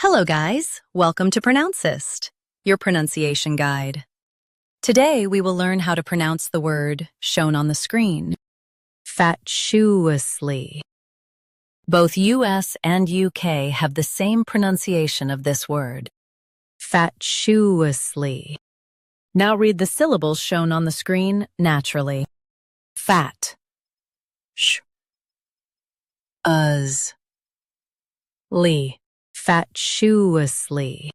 Hello guys, welcome to Pronouncist, your pronunciation guide. Today we will learn how to pronounce the word shown on the screen, fatuously. Both US and UK have the same pronunciation of this word, fatuously. Now read the syllables shown on the screen naturally. Fat, sh, ly. Fatuously.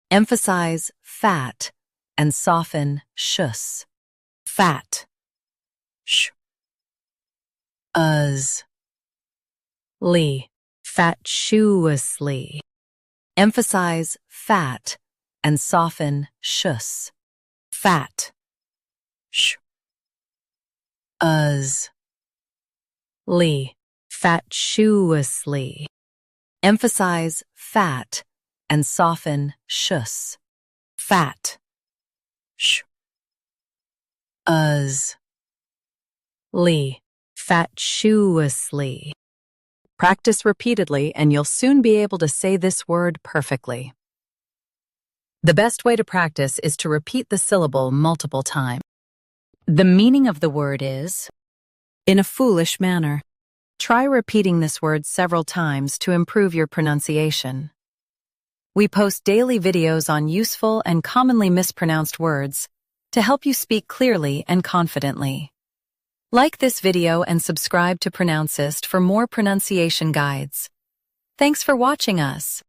Emphasize fat and soften shus. Fat, sh, ly. Fatuously. Emphasize fat and soften shus. Fat, sh, ly. Fatuously. Emphasize fat and soften shus. Fat, sh, ly. Fatuously. Practice repeatedly and you'll soon be able to say this word perfectly. The best way to practice is to repeat the syllable multiple times. The meaning of the word is, in a foolish manner. Try repeating this word several times to improve your pronunciation. We post daily videos on useful and commonly mispronounced words to help you speak clearly and confidently. Like this video and subscribe to Pronouncist for more pronunciation guides. Thanks for watching us.